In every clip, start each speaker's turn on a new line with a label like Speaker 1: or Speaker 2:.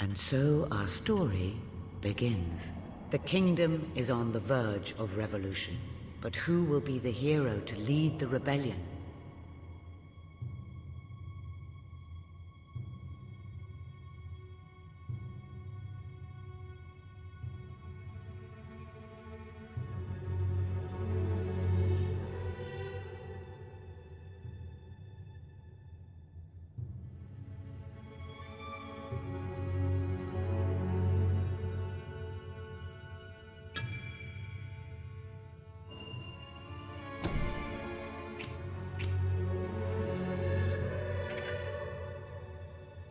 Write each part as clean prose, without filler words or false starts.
Speaker 1: And so our story begins. The kingdom is on the verge of revolution. But who will be the hero to lead the rebellion?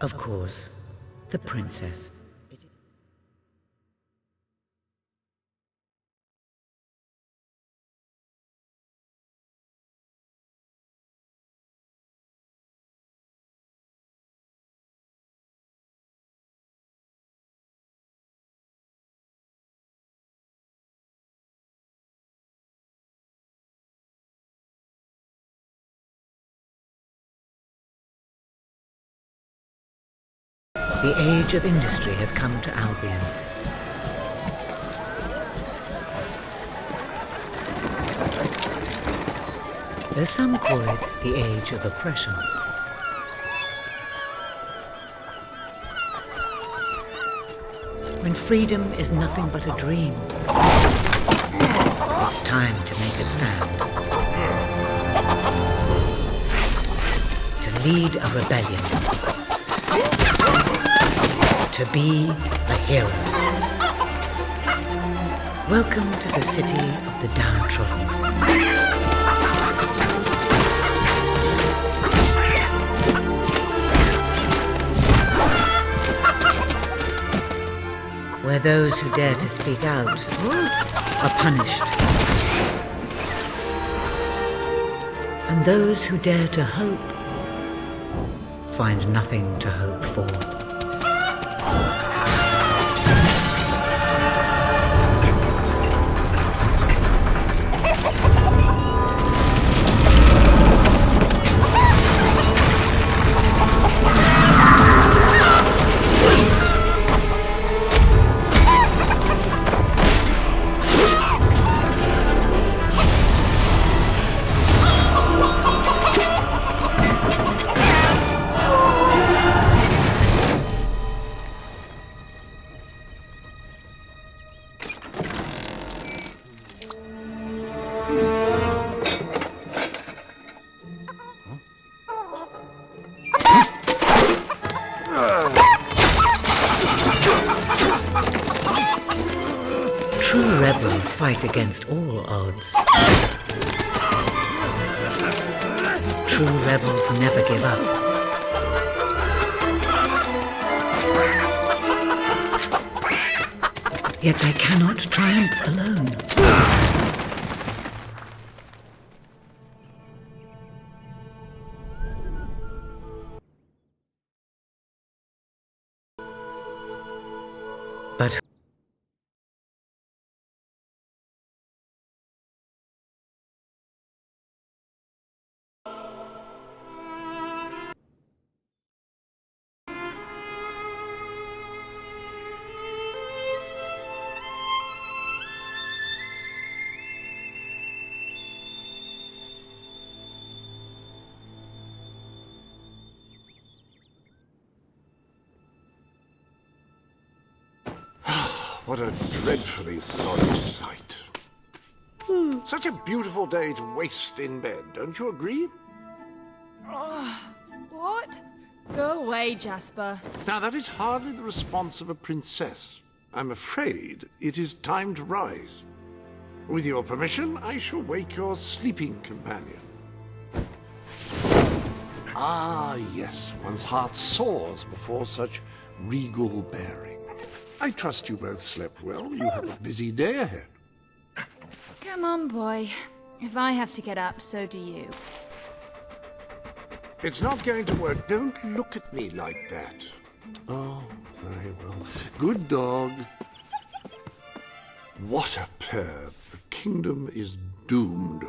Speaker 1: Of course, the princess. The age of industry has come to Albion. Though some call it the age of oppression. When freedom is nothing but a dream, it's time to make a stand. To lead a rebellion. To be a hero. Welcome to the city of the downtrodden. Where those who dare to speak out are punished. And those who dare to hope find nothing to hope for. True rebels fight against all odds. True rebels never give up. Yet they cannot triumph alone. But
Speaker 2: what a dreadfully sorry sight. Such a beautiful day to waste in bed, don't you agree?
Speaker 3: What? Go away, Jasper.
Speaker 2: Now, that is hardly the response of a princess. I'm afraid it is time to rise. With your permission, I shall wake your sleeping companion. Ah, yes, one's heart soars before such regal bearing. I trust you both slept well. You have a busy day ahead.
Speaker 3: Come on, boy. If I have to get up, so do you.
Speaker 2: It's not going to work. Don't look at me like that. Oh, very well. Good dog. What a pair. The kingdom is doomed.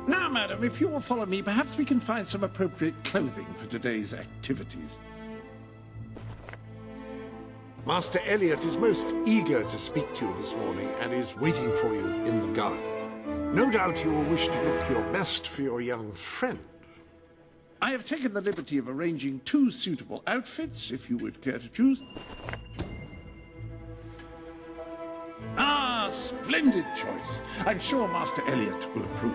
Speaker 4: Now, madam,
Speaker 2: if you will follow me, perhaps we can find some appropriate clothing for today's activities. Master Elliot is most eager to speak to you this morning and is waiting for you in the garden. No doubt you will wish to look your best for your young friend. I have taken the liberty of arranging 2 suitable outfits, if you would care to choose. Ah, splendid choice. I'm sure Master Elliot will approve.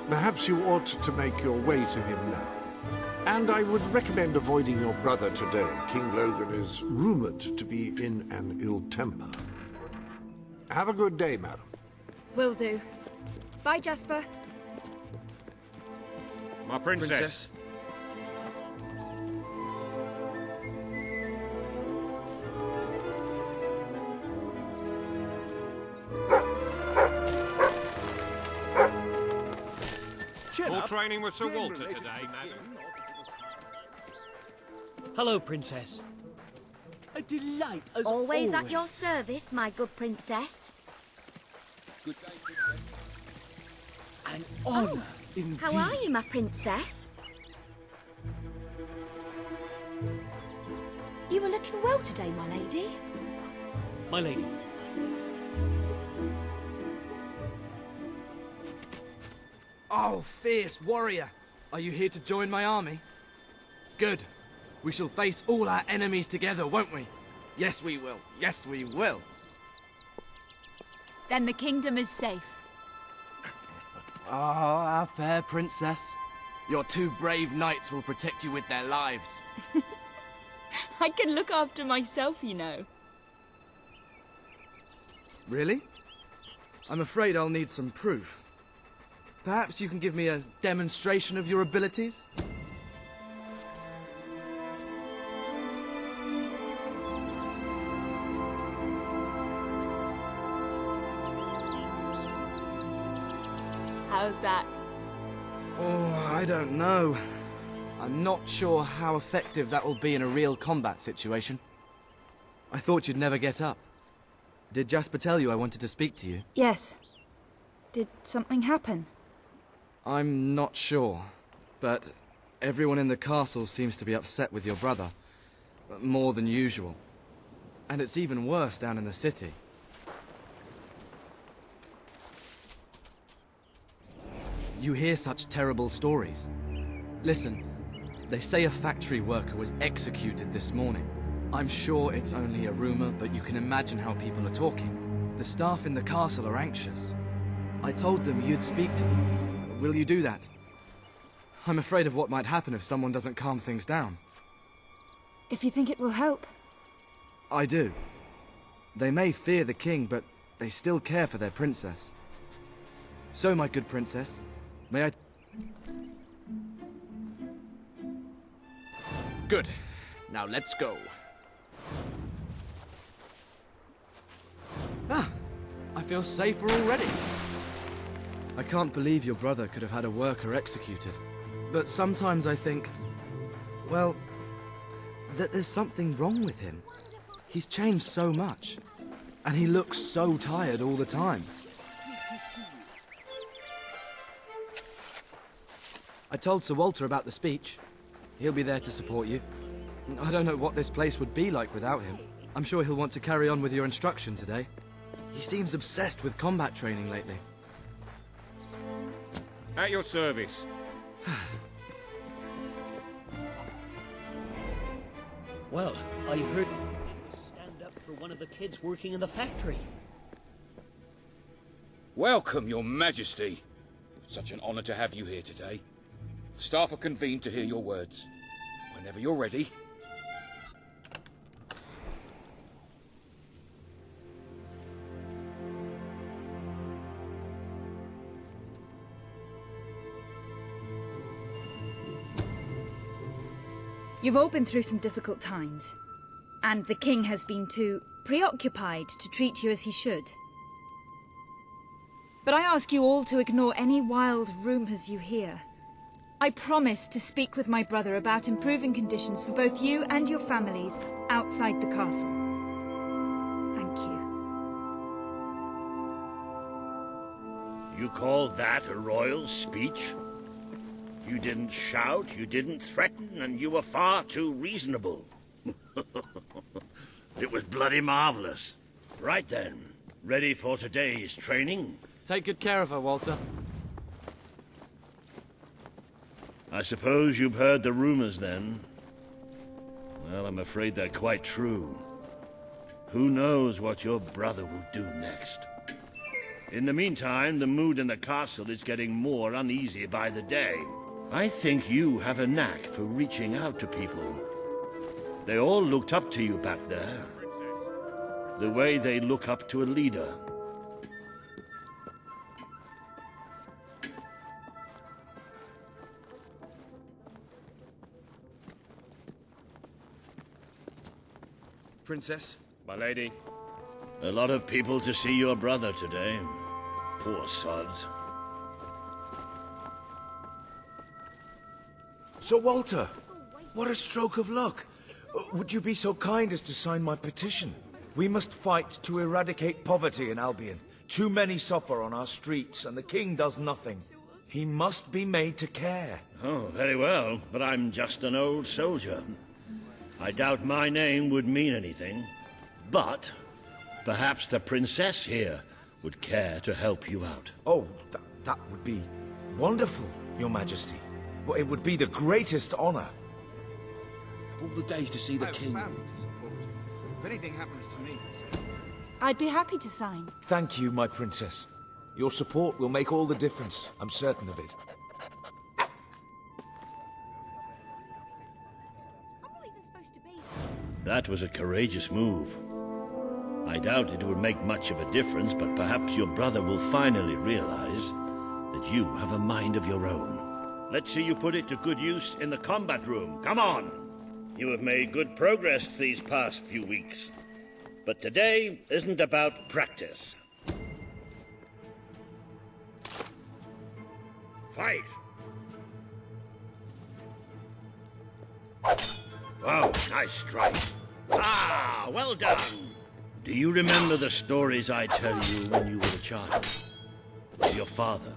Speaker 2: Perhaps you ought to make your way to him now. And I would recommend avoiding your brother today. King Logan is rumored to be in an ill temper. Have a good day, madam.
Speaker 3: Will do. Bye, Jasper.
Speaker 4: My princess. More training with Sir Walter today, madam.
Speaker 5: Hello, Princess. A delight as
Speaker 6: Always at your service, my good princess.
Speaker 5: Good day, Princess. An honour, indeed.
Speaker 6: How are you, my princess? You were looking well today, my lady.
Speaker 5: My lady.
Speaker 7: Oh, fierce warrior! Are you here to join my army? Good. We shall face all our enemies together, won't we? Yes, we will. Yes, we will.
Speaker 3: Then the kingdom is safe.
Speaker 7: Ah, our fair princess. Your 2 brave knights will protect you with their lives.
Speaker 3: I can look after myself, you know.
Speaker 7: Really? I'm afraid I'll need some proof. Perhaps you can give me a demonstration of your abilities?
Speaker 3: How's that?
Speaker 7: Oh, I don't know. I'm not sure how effective that will be in a real combat situation. I thought you'd never get up. Did Jasper tell you I wanted to speak to you?
Speaker 3: Yes. Did something happen?
Speaker 7: I'm not sure, but everyone in the castle seems to be upset with your brother. More than usual. And it's even worse down in the city. You hear such terrible stories. Listen, they say a factory worker was executed this morning. I'm sure it's only a rumor, but you can imagine how people are talking. The staff in the castle are anxious. I told them you'd speak to them. Will you do that? I'm afraid of what might happen if someone doesn't calm things down.
Speaker 3: If you think it will help.
Speaker 7: I do. They may fear the king, but they still care for their princess. So, my good princess, may I... Good. Now let's go. Ah, I feel safer already. I can't believe your brother could have had a worker executed. But sometimes I think, well, that there's something wrong with him. He's changed so much. And he looks so tired all the time. I told Sir Walter about the speech. He'll be there to support you. I don't know what this place would be like without him. I'm sure he'll want to carry on with your instruction today. He seems obsessed with combat training lately.
Speaker 4: At your service.
Speaker 5: Well, I heard you stand up for one of the kids working in the factory.
Speaker 8: Welcome, Your Majesty. Such an honor to have you here today. Staff are convened to hear your words. Whenever you're ready.
Speaker 3: You've all been through some difficult times, and the king has been too preoccupied to treat you as he should. But I ask you all to ignore any wild rumors you hear. I promise to speak with my brother about improving conditions for both you and your families outside the castle. Thank you.
Speaker 9: You call that a royal speech? You didn't shout, you didn't threaten, and you were far too reasonable. It was bloody marvelous. Right then, ready for today's training?
Speaker 7: Take good care of her, Walter.
Speaker 9: I suppose you've heard the rumors then. Well, I'm afraid they're quite true. Who knows what your brother will do next? In the meantime, the mood in the castle is getting more uneasy by the day. I think you have a knack for reaching out to people. They all looked up to you back there. The way they look up to a leader.
Speaker 10: Princess?
Speaker 4: My lady.
Speaker 9: A lot of people to see your brother today. Poor sods.
Speaker 10: Sir Walter, what a stroke of luck. Would you be so kind as to sign my petition? We must fight to eradicate poverty in Albion. Too many suffer on our streets, and the king does nothing. He must be made to care.
Speaker 9: Oh, very well, but I'm just an old soldier. I doubt my name would mean anything, but perhaps the princess here would care to help you out.
Speaker 10: Oh, that would be wonderful, Your Majesty. Well, it would be the greatest honor.
Speaker 5: All the days to see the king.
Speaker 10: Family to support. If anything happens to me...
Speaker 3: I'd be happy to sign.
Speaker 10: Thank you, my princess. Your support will make all the difference. I'm certain of it.
Speaker 9: That was a courageous move. I doubt it would make much of a difference, but perhaps your brother will finally realize that you have a mind of your own. Let's see you put it to good use in the combat room. Come on! You have made good progress these past few weeks. But today isn't about practice. Fight! Wow, nice strike. Ah, well done. Do you remember the stories I tell you when you were a child? Your father,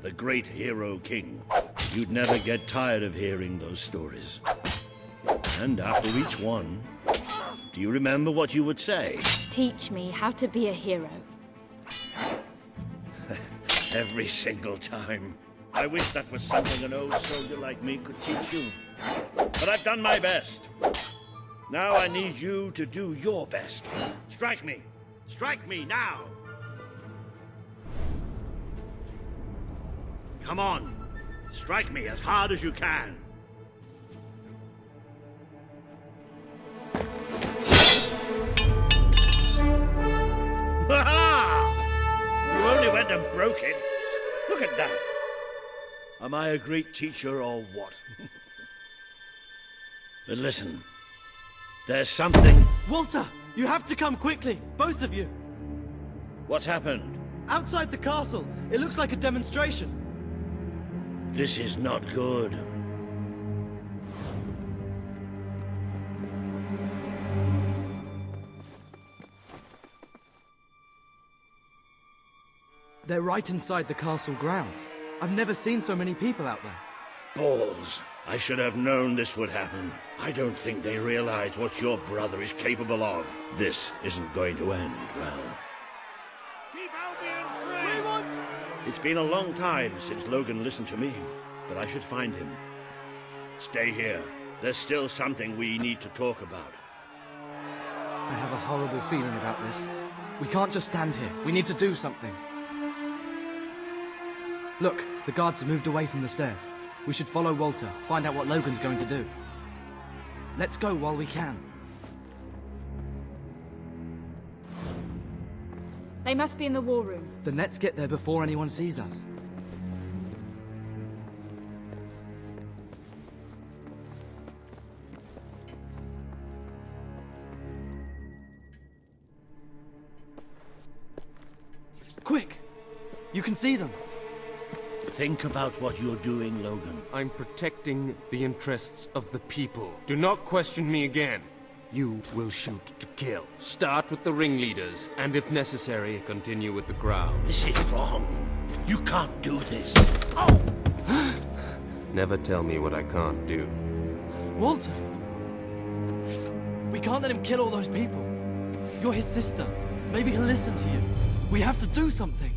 Speaker 9: the great hero king. You'd never get tired of hearing those stories. And after each one, do you remember what you would say?
Speaker 3: Teach me how to be a hero.
Speaker 9: Every single time. I wish that was something an old soldier like me could teach you. But I've done my best. Now I need you to do your best. Strike me. Strike me now. Come on. Strike me as hard as you can. Ha-ha! You only went and broke it. Look at that. Am I a great teacher or what? But listen, there's something...
Speaker 7: Walter, you have to come quickly, both of you.
Speaker 9: What's happened?
Speaker 7: Outside the castle, it looks like a demonstration.
Speaker 9: This is not good.
Speaker 7: They're right inside the castle grounds. I've never seen so many people out there.
Speaker 9: Balls. I should have known this would happen. I don't think they realize what your brother is capable of. This isn't going to end well. Keep Albion free! We want... It's been a long time since Logan listened to me, but I should find him. Stay here. There's still something we need to talk about.
Speaker 7: I have a horrible feeling about this. We can't just stand here. We need to do something. Look, the guards have moved away from the stairs. We should follow Walter, find out what Logan's going to do. Let's go while we can.
Speaker 3: They must be in the war room.
Speaker 7: Then let's get there before anyone sees us. Quick! You can see them.
Speaker 9: Think about what you're doing, Logan.
Speaker 4: I'm protecting the interests of the people. Do not question me again. You will shoot to kill. Start with the ringleaders, and if necessary, continue with the crowd.
Speaker 9: This is wrong. You can't do this. Oh!
Speaker 4: Never tell me what I can't do.
Speaker 7: Walter! We can't let him kill all those people. You're his sister. Maybe he'll listen to you. We have to do something.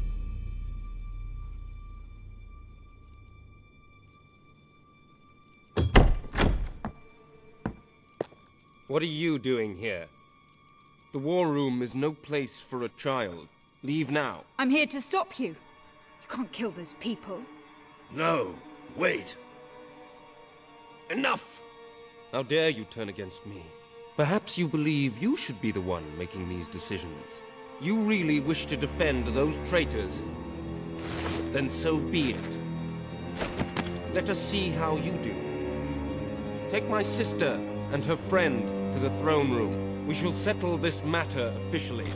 Speaker 4: What are you doing here? The war room is no place for a child. Leave now.
Speaker 3: I'm here to stop you. You can't kill those people.
Speaker 9: No, wait. Enough!
Speaker 4: How dare you turn against me? Perhaps you believe you should be the one making these decisions. You really wish to defend those traitors? Then so be it. Let us see how you do. Take my sister and her friend to the throne room. We shall settle this matter officially.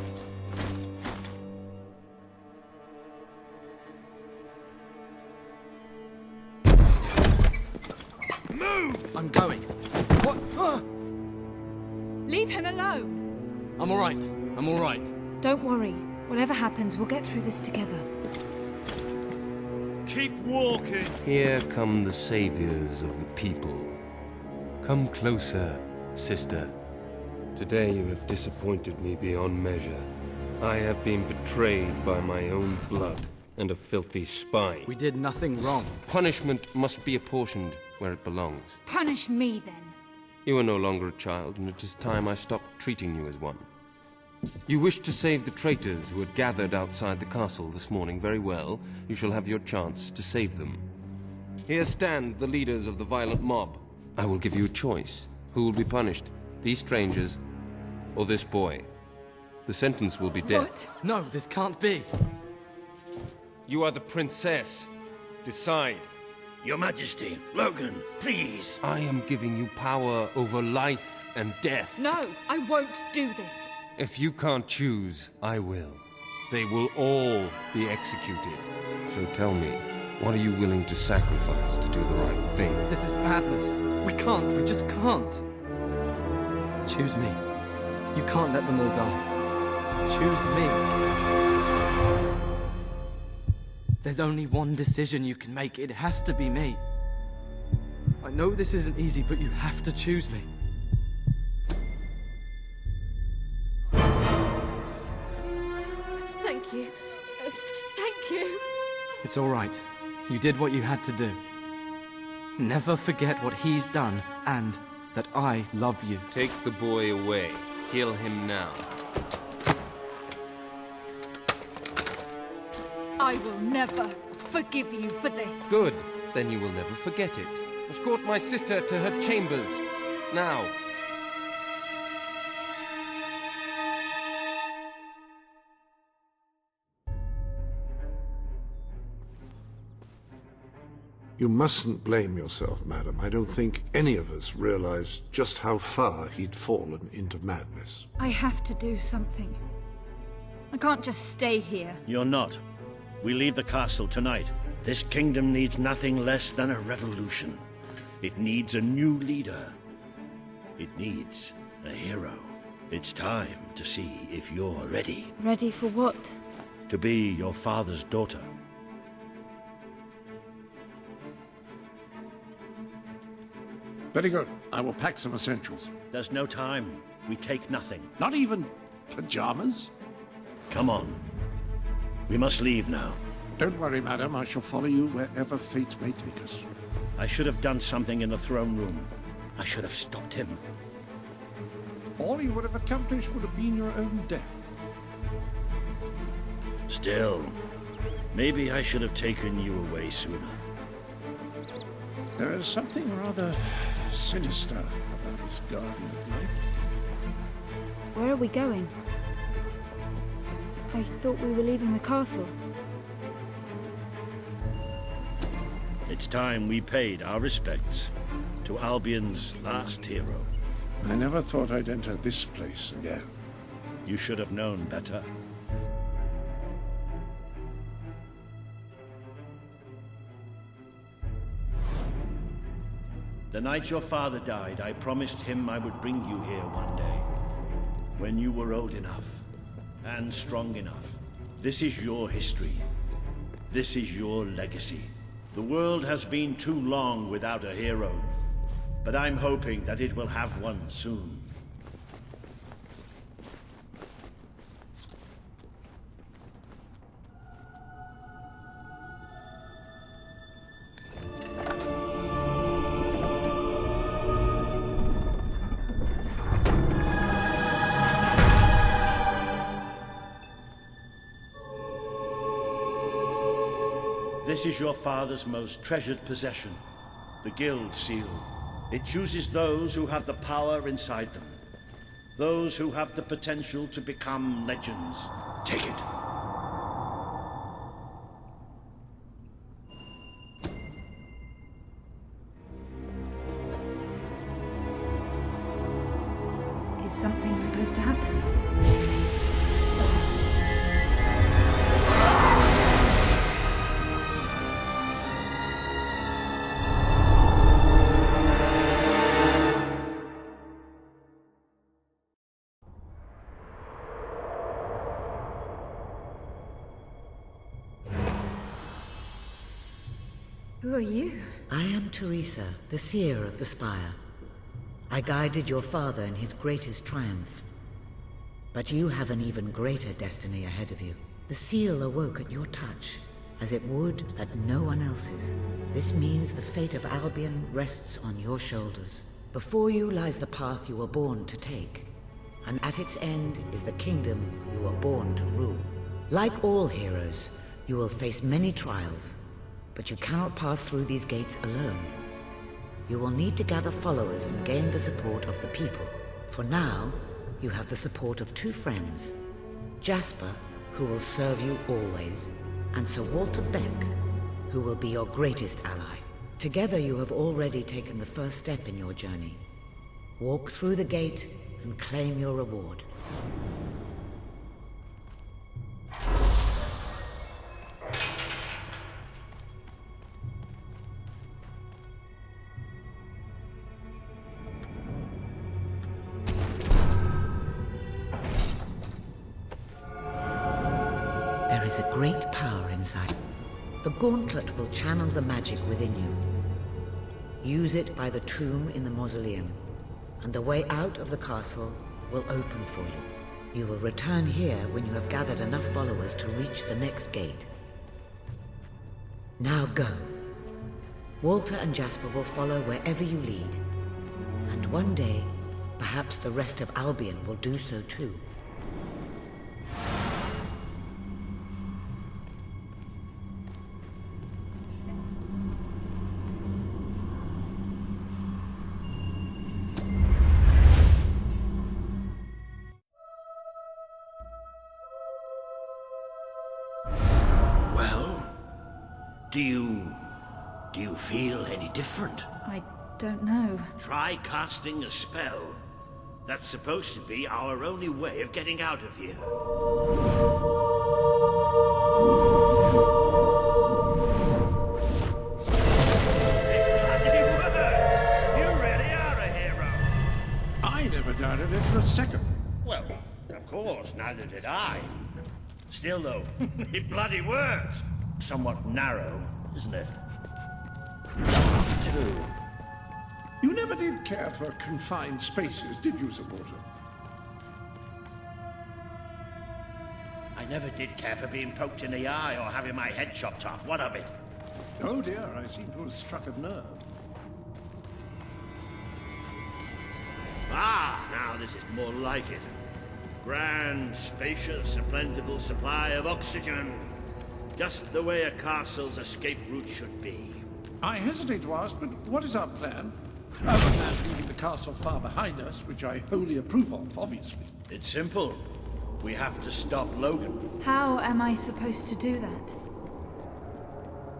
Speaker 9: Move!
Speaker 7: I'm going. What?
Speaker 3: Leave him alone.
Speaker 7: I'm all right. I'm all right.
Speaker 3: Don't worry. Whatever happens, we'll get through this together.
Speaker 9: Keep walking!
Speaker 4: Here come the saviors of the people. Come closer, sister. Today you have disappointed me beyond measure. I have been betrayed by my own blood and a filthy spy.
Speaker 7: We did nothing wrong.
Speaker 4: Punishment must be apportioned where it belongs.
Speaker 3: Punish me, then.
Speaker 4: You are no longer a child, and it is time I stopped treating you as one. You wish to save the traitors who had gathered outside the castle this morning. Very well. You shall have your chance to save them. Here stand the leaders of the violent mob. I will give you a choice. Who will be punished? These strangers, or this boy? The sentence will be death.
Speaker 3: What?
Speaker 7: No, this can't be.
Speaker 4: You are the princess. Decide.
Speaker 9: Your Majesty, Logan, please.
Speaker 4: I am giving you power over life and death.
Speaker 3: No, I won't do this.
Speaker 4: If you can't choose, I will. They will all be executed. So tell me, what are you willing to sacrifice to do the right thing?
Speaker 7: This is madness. We can't. We just can't. Choose me. You can't let them all die. Choose me. There's only one decision you can make. It has to be me. I know this isn't easy, but you have to choose me.
Speaker 3: Thank you. Thank you.
Speaker 7: It's all right. You did what you had to do. Never forget what he's done, and that I love you.
Speaker 4: Take the boy away. Kill him now.
Speaker 3: I will never forgive you for this.
Speaker 4: Good. Then you will never forget it. Escort my sister to her chambers. Now.
Speaker 2: You mustn't blame yourself, madam. I don't think any of us realized just how far he'd fallen into madness.
Speaker 3: I have to do something. I can't just stay here.
Speaker 5: You're not. We leave the castle tonight.
Speaker 9: This kingdom needs nothing less than a revolution. It needs a new leader. It needs a hero. It's time to see if you're ready.
Speaker 3: Ready for what?
Speaker 9: To be your father's daughter.
Speaker 2: Very good. I will pack some essentials.
Speaker 5: There's no time. We take nothing.
Speaker 2: Not even pajamas?
Speaker 9: Come on. We must leave now.
Speaker 2: Don't worry, madam. I shall follow you wherever fate may take us.
Speaker 5: I should have done something in the throne room. I should have stopped him.
Speaker 2: All you would have accomplished would have been your own death.
Speaker 9: Still, maybe I should have taken you away sooner.
Speaker 2: There is something rather sinister about this garden at night.
Speaker 3: Where are we going? I thought we were leaving the castle.
Speaker 9: It's time we paid our respects to Albion's last hero.
Speaker 2: I never thought I'd enter this place again.
Speaker 9: You should have known better. The night your father died, I promised him I would bring you here one day. When you were old enough and strong enough. This is your history. This is your legacy. The world has been too long without a hero, but I'm hoping that it will have one soon. This is your father's most treasured possession, the Guild Seal. It chooses those who have the power inside them, those who have the potential to become legends. Take it.
Speaker 3: Is something supposed to happen? Who are you?
Speaker 1: I am Teresa, the seer of the spire. I guided your father in his greatest triumph. But you have an even greater destiny ahead of you. The seal awoke at your touch, as it would at no one else's. This means the fate of Albion rests on your shoulders. Before you lies the path you were born to take, and at its end is the kingdom you were born to rule. Like all heroes, you will face many trials, but you cannot pass through these gates alone. You will need to gather followers and gain the support of the people. For now, you have the support of two friends, Jasper, who will serve you always, and Sir Walter Beck, who will be your greatest ally. Together you have already taken the first step in your journey. Walk through the gate and claim your reward. There is a great power inside. The gauntlet will channel the magic within you. Use it by the tomb in the mausoleum, and the way out of the castle will open for you. You will return here when you have gathered enough followers to reach the next gate. Now go. Walter and Jasper will follow wherever you lead. And one day, perhaps the rest of Albion will do so too.
Speaker 9: Do you feel any different?
Speaker 3: I don't know.
Speaker 9: Try casting a spell. That's supposed to be our only way of getting out of here. You really are a hero.
Speaker 2: I never doubted it for a second.
Speaker 9: Well, of course, neither did I. Still, though, it bloody worked. Somewhat narrow, isn't it? Too.
Speaker 2: You never did care for confined spaces, did you, Sir Walter?
Speaker 9: I never did care for being poked in the eye or having my head chopped off. What of it?
Speaker 2: Oh dear, I seem to have struck a nerve.
Speaker 9: Ah, now this is more like it. Grand, spacious, a plentiful supply of oxygen. Just the way a castle's escape route should be.
Speaker 2: I hesitate to ask, but what is our plan? Other than leaving the castle far behind us, which I wholly approve of, obviously.
Speaker 9: It's simple. We have to stop Logan.
Speaker 3: How am I supposed to do that?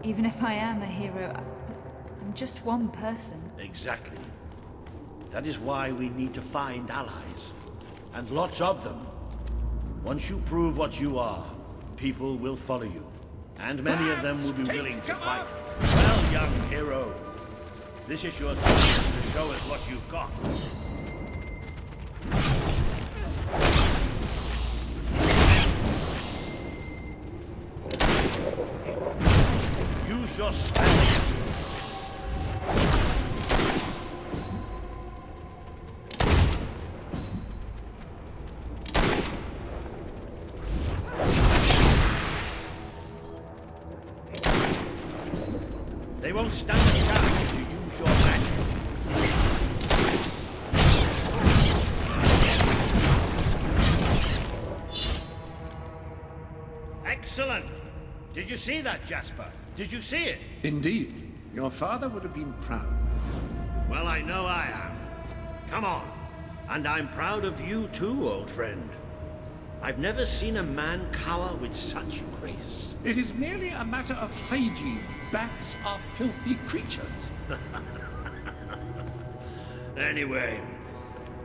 Speaker 3: Even if I am a hero, I'm just one person.
Speaker 9: Exactly. That is why we need to find allies. And lots of them. Once you prove what you are, people will follow you. And many of them will be willing to fight. Well, young hero, this is your chance to show us what you've got. Use your spell.
Speaker 5: won't stand a chance if you use your magic. Excellent! Did you see that, Jasper? Did you see it?
Speaker 2: Indeed. Your father would have been proud.
Speaker 5: Well, I know I am. Come on. And I'm proud of you too, old friend. I've never seen a man cower with such grace.
Speaker 2: It is merely a matter of hygiene. Bats are filthy creatures.
Speaker 5: Anyway,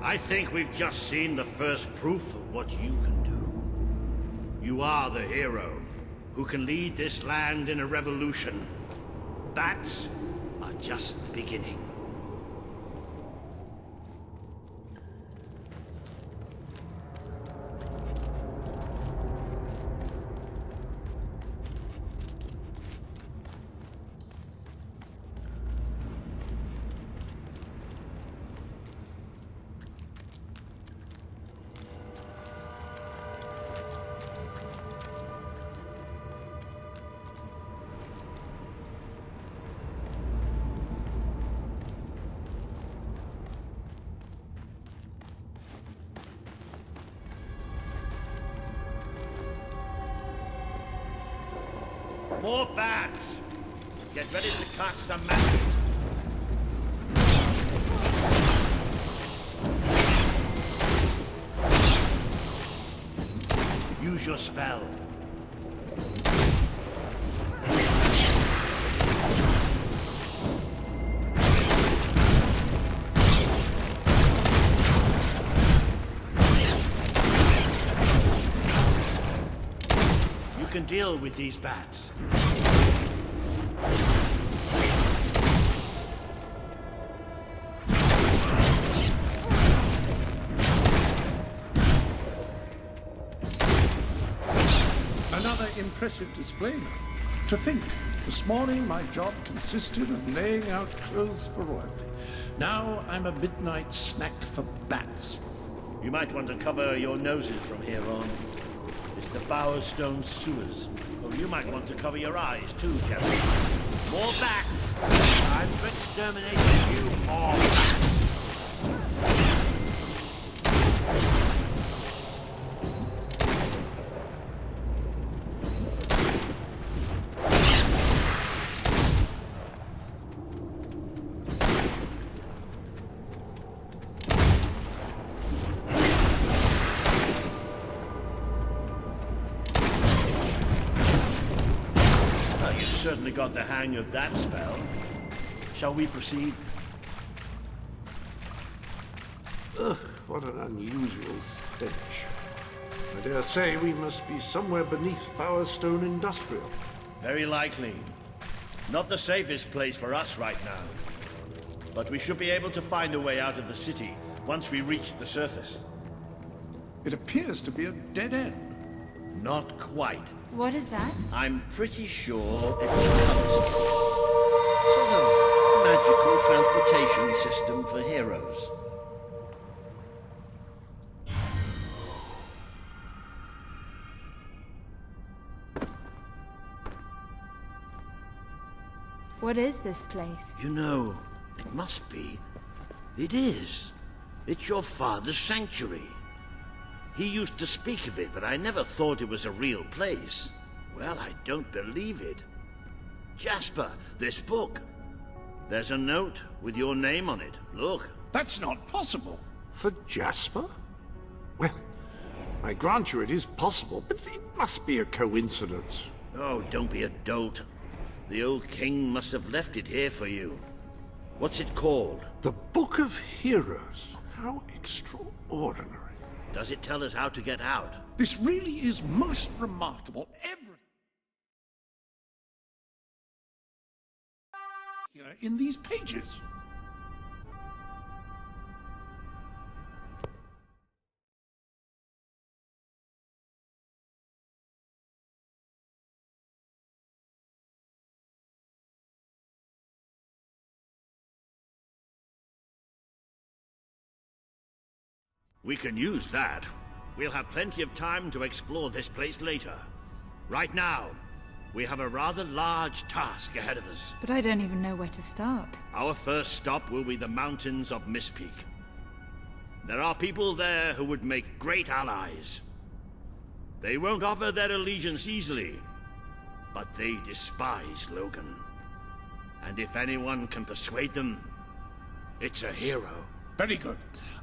Speaker 5: I think we've just seen the first proof of what you can do. You are the hero who can lead this land in a revolution. Bats are just the beginning. More bats! Get ready to cast some magic. Use your spell. You can deal with these bats.
Speaker 2: Another impressive display. To think, this morning my job consisted of laying out clothes for royalty. Now I'm a midnight snack for bats.
Speaker 5: You might want to cover your noses from here on. It's the Bowerstone sewers. Or you might want to cover your eyes too, Captain. More bats! Time to exterminate you all bats! Certainly got the hang of that spell. Shall we proceed?
Speaker 2: Ugh, what an unusual stench. I dare say we must be somewhere beneath Bowerstone Industrial.
Speaker 5: Very likely. Not the safest place for us right now. But we should be able to find a way out of the city once we reach the surface.
Speaker 2: It appears to be a dead end.
Speaker 5: Not quite.
Speaker 3: What is that?
Speaker 5: I'm pretty sure it's a constant. Sort of magical transportation system for heroes.
Speaker 3: What is this place?
Speaker 5: You know, it must be. It is. It's your father's sanctuary. He used to speak of it, but I never thought it was a real place. Well, I don't believe it. Jasper, this book. There's a note with your name on it. Look.
Speaker 2: That's not possible. For Jasper? Well, I grant you it is possible, but it must be a coincidence.
Speaker 5: Oh, don't be a dolt. The old king must have left it here for you. What's it called?
Speaker 2: The Book of Heroes. How extraordinary.
Speaker 5: Does it tell us how to get out?
Speaker 2: This really is most remarkable. Here in these pages.
Speaker 5: We can use that. We'll have plenty of time to explore this place later. Right now, We have a rather large task ahead of us.
Speaker 3: But I don't even know where to start.
Speaker 5: Our first stop will be the mountains of Mistpeak. There are people there who would make great allies. They won't offer their allegiance easily, but they despise Logan. And if anyone can persuade them, it's a hero.
Speaker 2: Very good.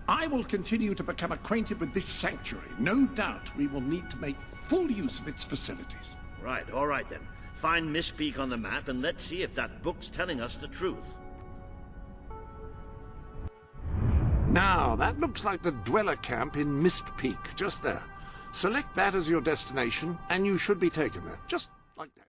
Speaker 2: I will continue to become acquainted with this sanctuary. No doubt we will need to make full use of its facilities.
Speaker 5: Right, all right then. Find Mistpeak on the map and let's see if that book's telling us the truth.
Speaker 2: Now, that looks like the dweller camp in Mistpeak, just there. Select that as your destination, and you should be taken there, just like that.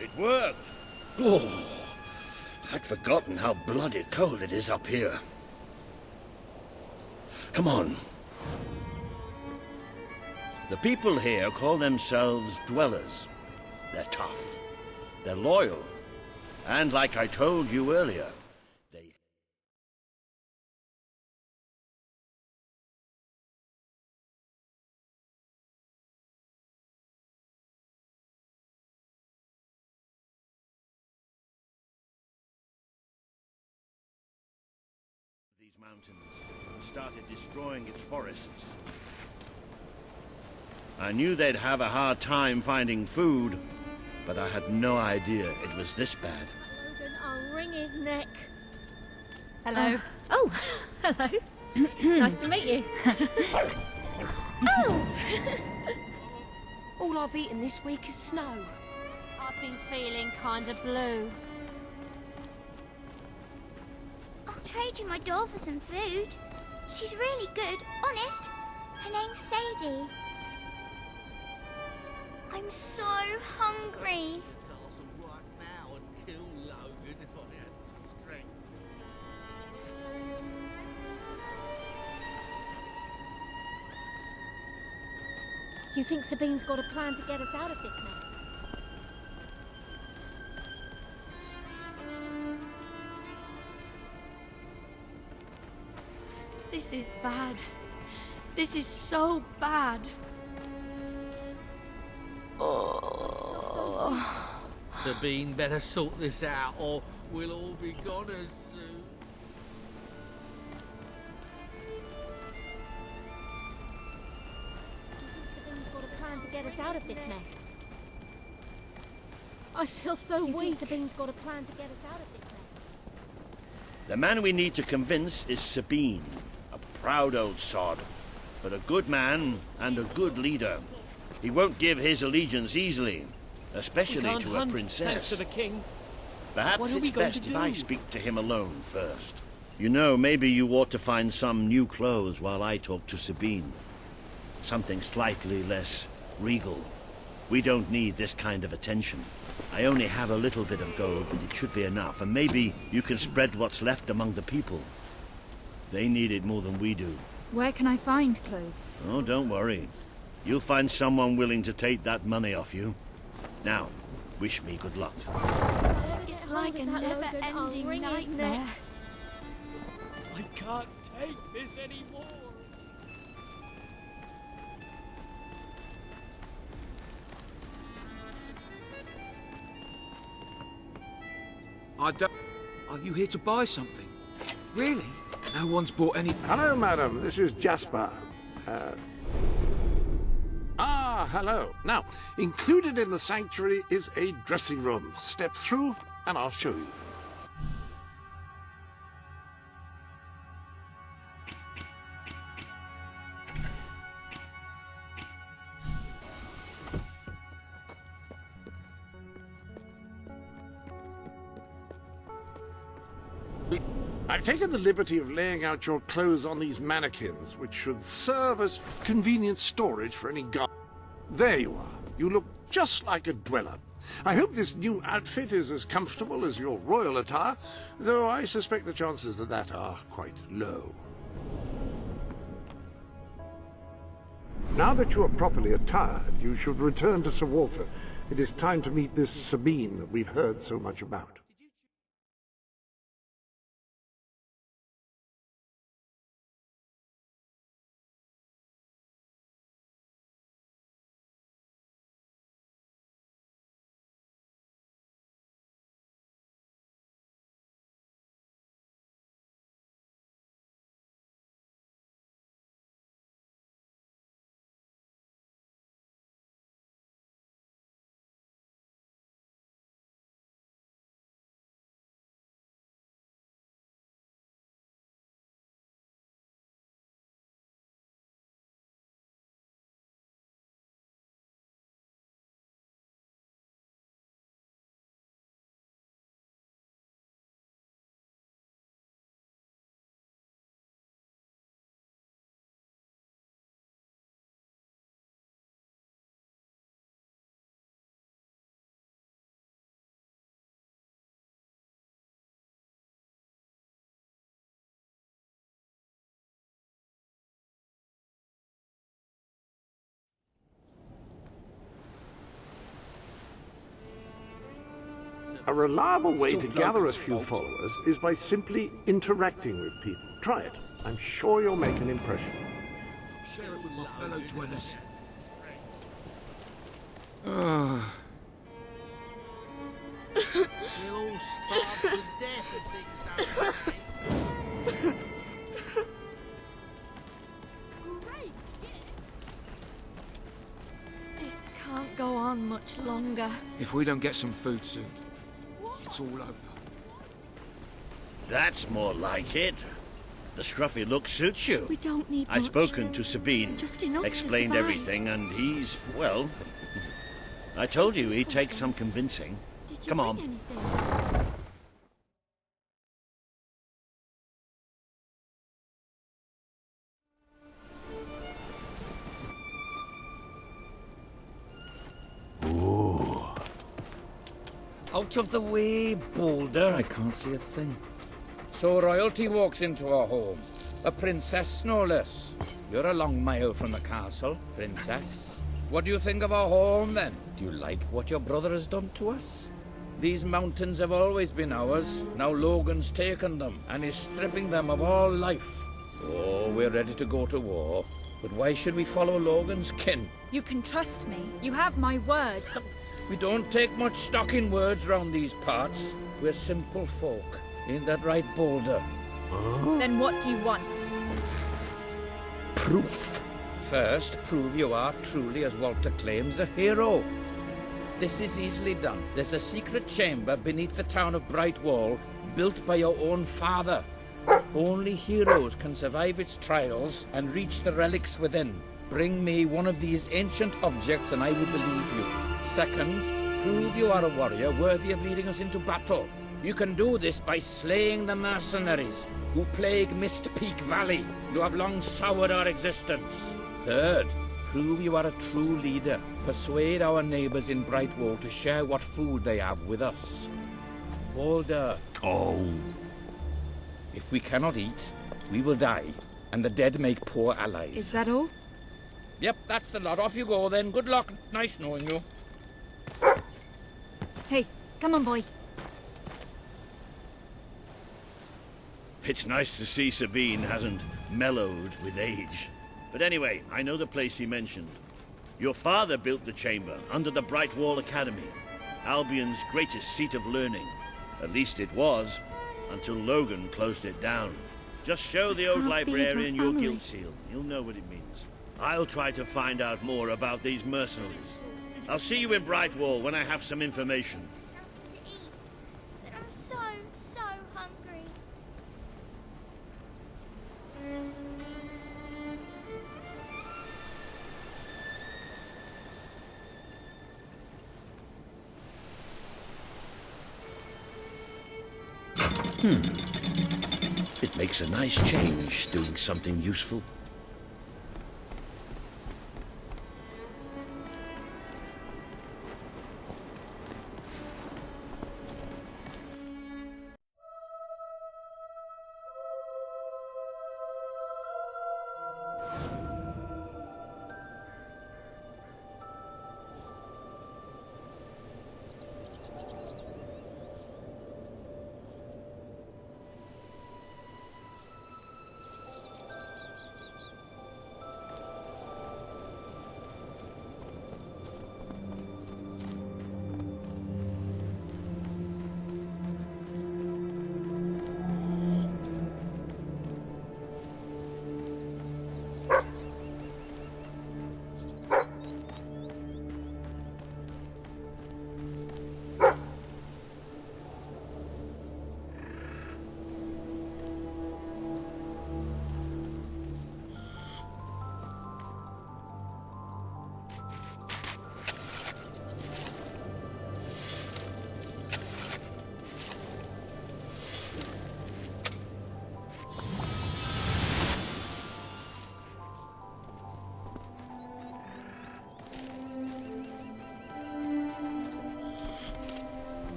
Speaker 5: It worked! Oh, I'd forgotten how bloody cold it is up here. Come on. The people here call themselves dwellers. They're tough. They're loyal. And like I told you earlier, they... These mountains and started destroying its forests. I knew they'd have a hard time finding food, but I had no idea it was this bad.
Speaker 6: Logan, I'll wring his neck.
Speaker 3: Hello.
Speaker 6: Oh, hello. Nice to meet you. Oh!
Speaker 11: All I've eaten this week is snow.
Speaker 6: I've been feeling kind of blue.
Speaker 12: I'll trade you my doll for some food. She's really good, honest. Her name's Sadie. I'm so hungry.
Speaker 6: You think Sabine's got a plan to get us out of this mess?
Speaker 11: This is bad. This is so bad.
Speaker 13: Oh. Sabine better sort this out or we'll all be goners soon.
Speaker 6: Sabine's got a plan to get us out of this mess. I feel so weak. Sabine's got a plan to get us out of this mess.
Speaker 5: The man we need to convince is Sabine, a proud old sod, but a good man and a good leader. He won't give his allegiance easily, especially to a princess.
Speaker 13: Thanks to the king.
Speaker 5: Perhaps it's best if I speak to him alone first. You know, maybe you ought to find some new clothes while I talk to Sabine. Something slightly less regal. We don't need this kind of attention. I only have a little bit of gold, but it should be enough, and maybe you can spread what's left among the people. They need it more than we do.
Speaker 3: Where can I find clothes?
Speaker 5: Oh, don't worry. You'll find someone willing to take that money off you. Now, wish me good luck.
Speaker 11: It's like a never-ending nightmare.
Speaker 13: I can't take this anymore.
Speaker 10: Are you here to buy something? Really? No one's bought anything.
Speaker 2: Hello, madam. This is Jasper. Hello. Now, included in the sanctuary is a dressing room. Step through, and I'll show you. I've taken the liberty of laying out your clothes on these mannequins, which should serve as convenient storage for any guard. There you are. You look just like a dweller. I hope this new outfit is as comfortable as your royal attire, though I suspect the chances of that are quite low. Now that you are properly attired, you should return to Sir Walter. It is time to meet this Sabine that we've heard so much about. A reliable way to gather a few followers is by simply interacting with people. Try it. I'm sure you'll make an impression.
Speaker 8: Share it with my fellow dwellers.
Speaker 13: We'll all starve to death if things don't change.
Speaker 11: This can't go on much longer.
Speaker 8: If we don't get some food soon, it's all over.
Speaker 9: That's more like it. The scruffy look suits you.
Speaker 11: We don't need
Speaker 9: I've
Speaker 11: much.
Speaker 9: spoken to Sabine,
Speaker 11: Just enough to
Speaker 9: explained
Speaker 11: survive.
Speaker 9: everything, and he's, well, I told you he'd take some convincing.
Speaker 11: Did you
Speaker 9: Come
Speaker 11: bring
Speaker 9: on.
Speaker 11: anything?
Speaker 8: Out of the way, Boulder. I can't see a thing. So royalty walks into our home. A princess, no less. You're a long mile from the castle, princess. What do you think of our home, then? Do you like what your brother has done to us? These mountains have always been ours. Now Logan's taken them and is stripping them of all life. Oh, we're ready to go to war. But why should we follow Logan's kin?
Speaker 3: You can trust me. You have my word.
Speaker 8: We don't take much stock in words round these parts. We're simple folk. Ain't that right, Boulder?
Speaker 3: Then what do you want?
Speaker 8: Proof. First, prove you are truly, as Walter claims, a hero. This is easily done. There's a secret chamber beneath the town of Brightwall, built by your own father. Only heroes can survive its trials and reach the relics within. Bring me one of these ancient objects and I will believe you. Second, prove you are a warrior worthy of leading us into battle. You can do this by slaying the mercenaries who plague Mist Peak Valley, who have long soured our existence. Third, prove you are a true leader. Persuade our neighbors in Brightwall to share what food they have with us. Boulder.
Speaker 9: Oh.
Speaker 8: If we cannot eat, we will die, and the dead make poor allies.
Speaker 3: Is that all?
Speaker 8: Yep, that's the lot. Off you go then. Good luck. Nice knowing you.
Speaker 3: Hey, come on, boy.
Speaker 9: It's nice to see Sabine hasn't mellowed with age. But anyway, I know the place he mentioned. Your father built the chamber under the Brightwall Academy, Albion's greatest seat of learning. At least it was, until Logan closed it down. Just show the old
Speaker 11: can't be with
Speaker 9: librarian
Speaker 11: my
Speaker 9: your
Speaker 11: family.
Speaker 9: guild seal. He'll know what it means. I'll try to find out more about these mercenaries. I'll see you in Brightwall when I have some information.
Speaker 12: Something to eat. But I'm so hungry.
Speaker 5: It makes a nice change doing something useful.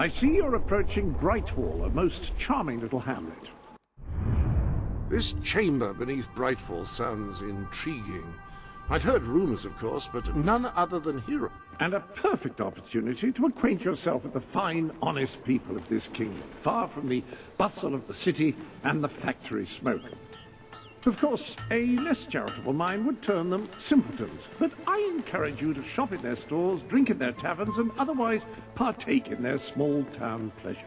Speaker 2: I see you're approaching Brightwall, a most charming little hamlet. This chamber beneath Brightwall sounds intriguing. I'd heard rumors, of course, but none other than heroes. And a perfect opportunity to acquaint yourself with the fine, honest people of this kingdom, far from the bustle of the city and the factory smoke. Of course, a less charitable mind would term them simpletons, but I encourage you to shop in their stores, drink in their taverns, and otherwise partake in their small-town pleasures.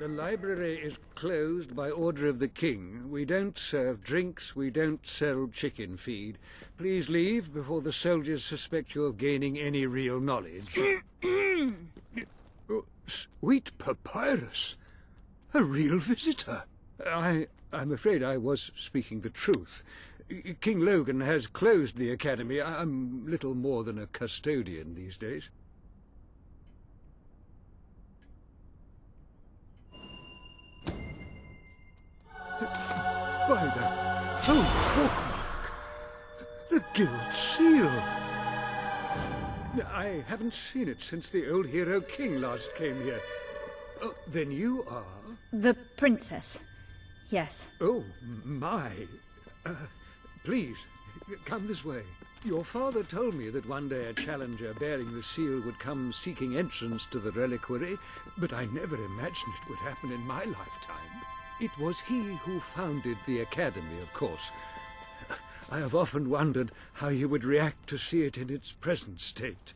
Speaker 14: The library is closed by order of the king. We don't serve drinks, we don't sell chicken feed. Please leave before the soldiers suspect you of gaining any real knowledge. Oh, sweet papyrus! A real visitor! I'm afraid I was speaking the truth. King Logan has closed the academy. I'm little more than a custodian these days. By the holy bookmark! The Guild Seal! I haven't seen it since the old hero king last came here. Oh, then you are?
Speaker 3: The princess. Yes.
Speaker 14: Oh, my. Please, come this way. Your father told me that one day a challenger bearing the seal would come seeking entrance to the reliquary, but I never imagined it would happen in my lifetime. It was he who founded the academy, of course. I have often wondered how he would react to see it in its present state.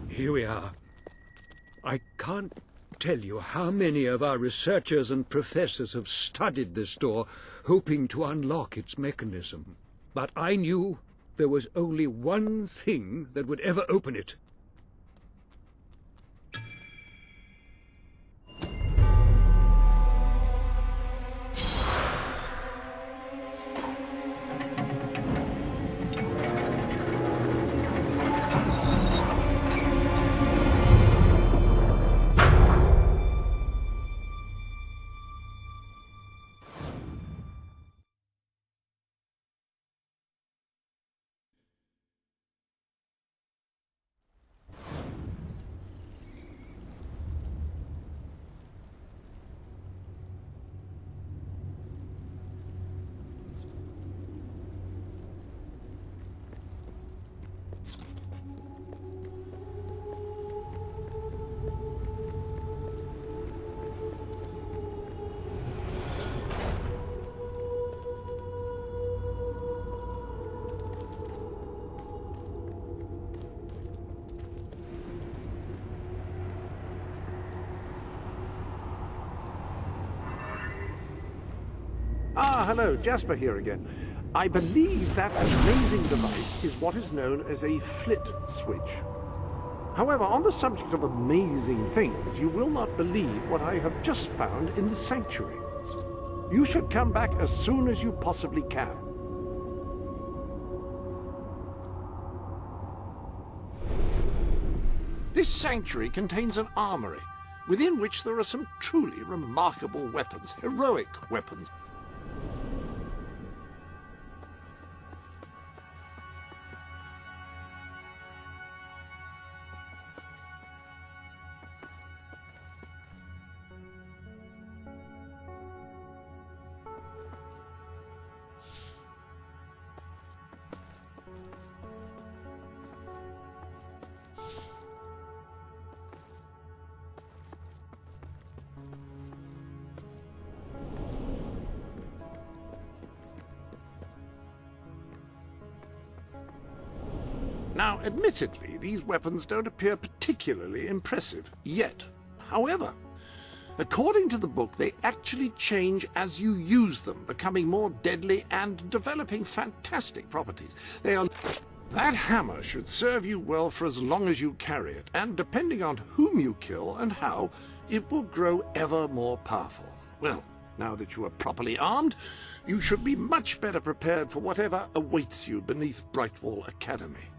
Speaker 14: Here we are. I can't tell you how many of our researchers and professors have studied this door, hoping to unlock its mechanism. But I knew there was only one thing that would ever open it.
Speaker 2: Ah, hello, Jasper here again. I believe that amazing device is what is known as a flit switch. However, on the subject of amazing things, you will not believe what I have just found in the sanctuary. You should come back as soon as you possibly can. This sanctuary contains an armory, within which there are some truly remarkable weapons, heroic weapons. Now, admittedly, these weapons don't appear particularly impressive yet. However, according to the book, they actually change as you use them, becoming more deadly and developing fantastic properties. That hammer should serve you well for as long as you carry it, and depending on whom you kill and how, it will grow ever more powerful. Well, now that you are properly armed, you should be much better prepared for whatever awaits you beneath Brightwall Academy.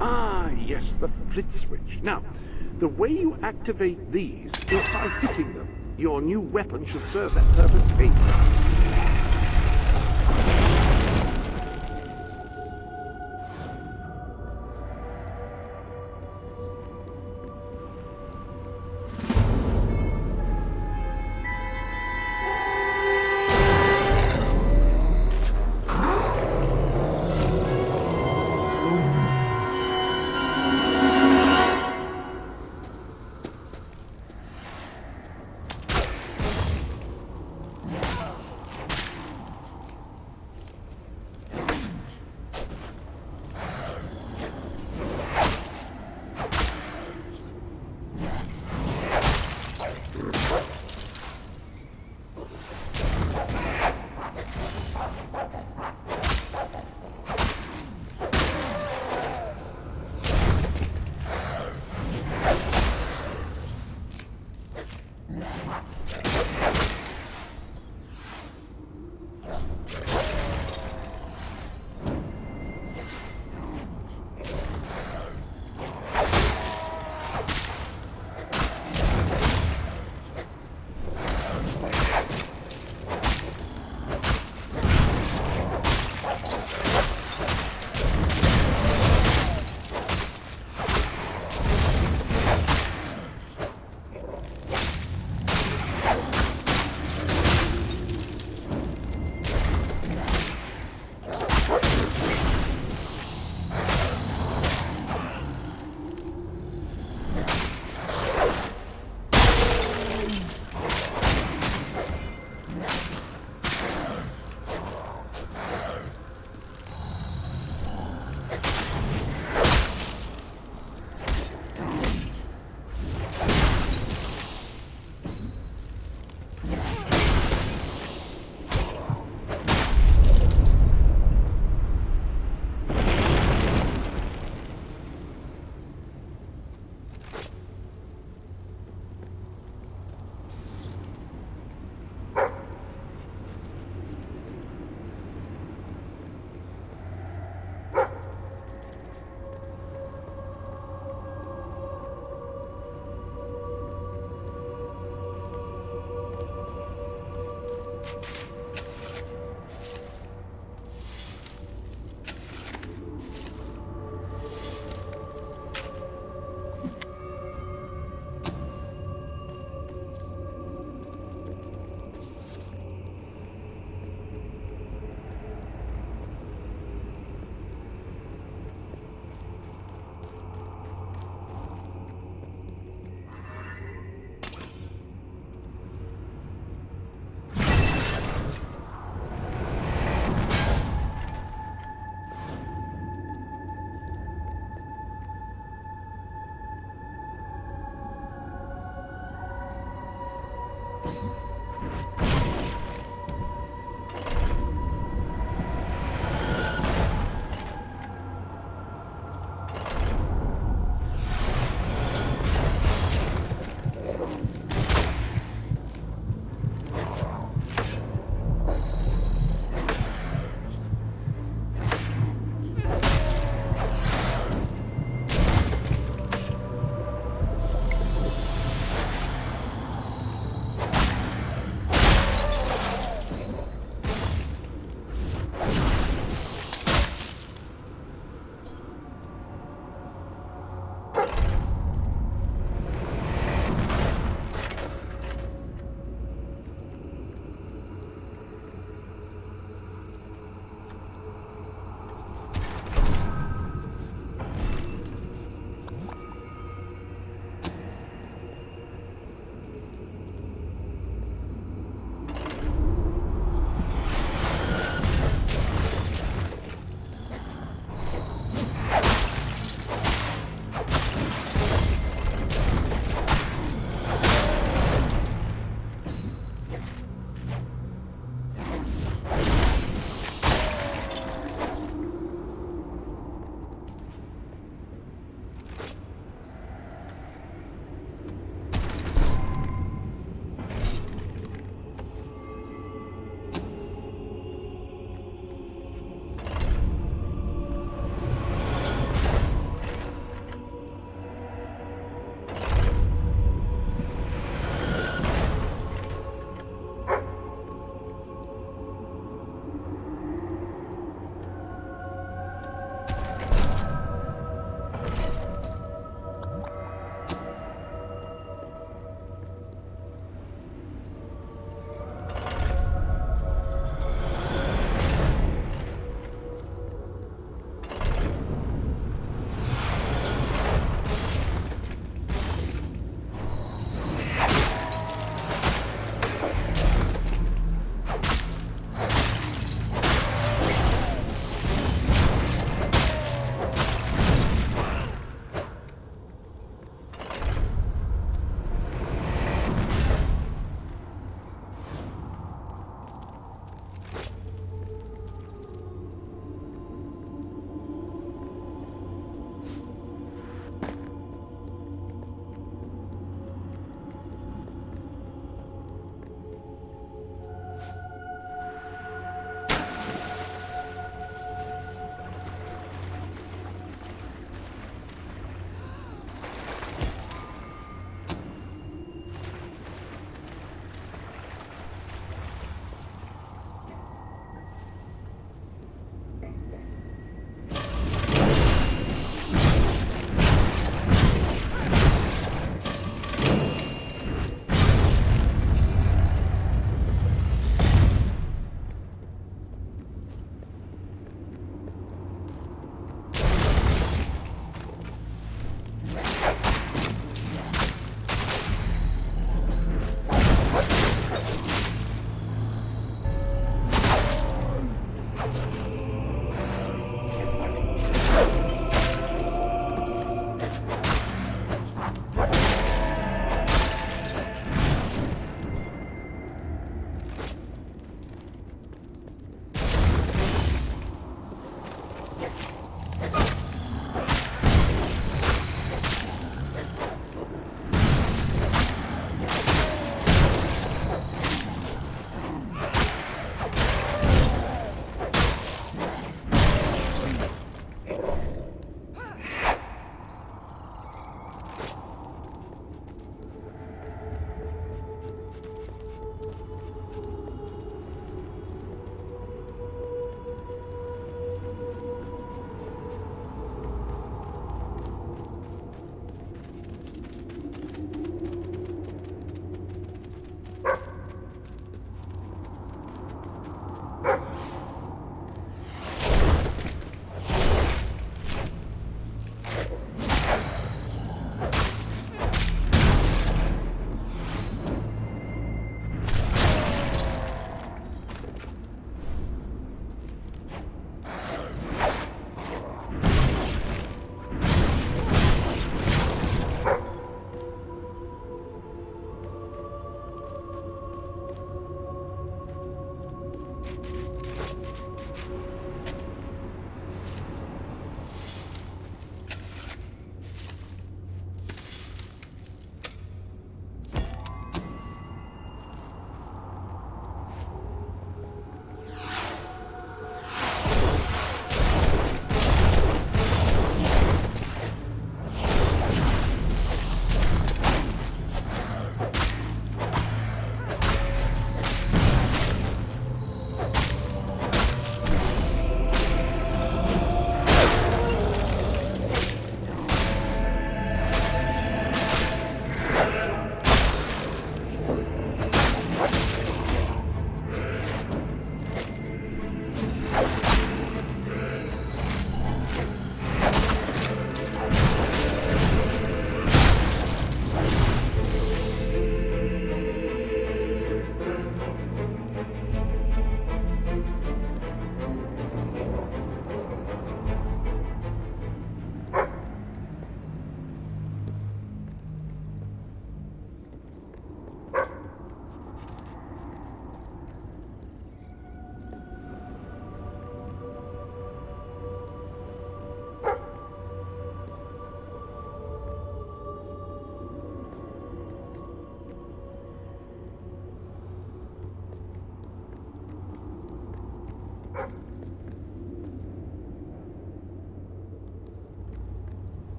Speaker 2: Ah, yes, the flit switch. Now, the way you activate these is by hitting them. Your new weapon should serve that purpose ably.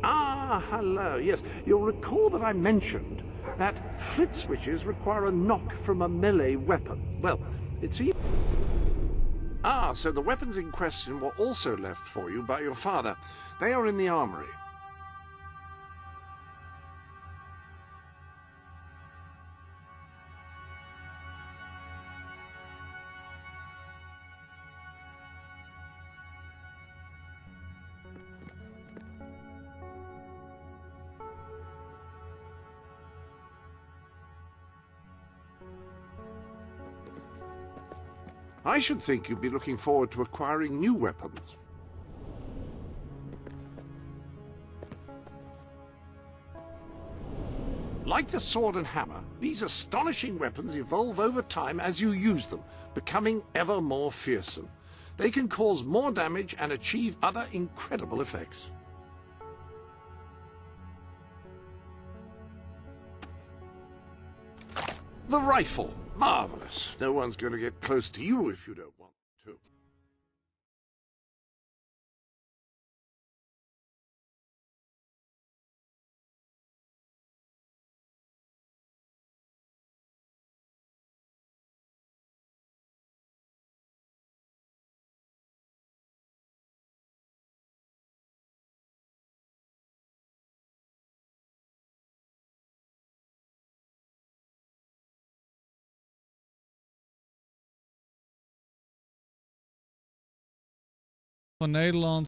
Speaker 2: Ah, hello. Yes, you'll recall that I mentioned that flit switches require a knock from a melee weapon. Well, it seems... Ah, so the weapons in question were also left for you by your father. They are in the armory. I should think you'd be looking forward to acquiring new weapons. Like the sword and hammer, these astonishing weapons evolve over time as you use them, becoming ever more fearsome. They can cause more damage and achieve other incredible effects. The rifle. Marvelous. No one's going to get close to you if you don't want to.
Speaker 15: Van Nederland.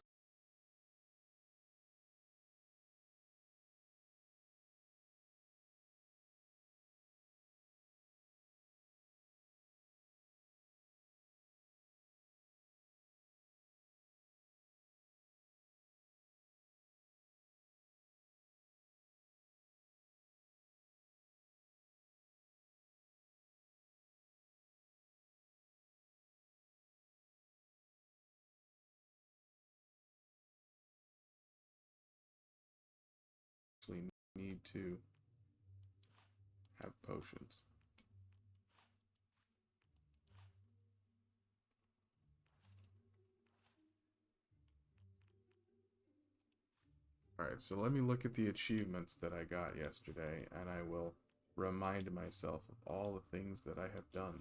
Speaker 16: Actually need to have potions. Alright, so let me look at the achievements that I got yesterday, and I will remind myself of all the things that I have done.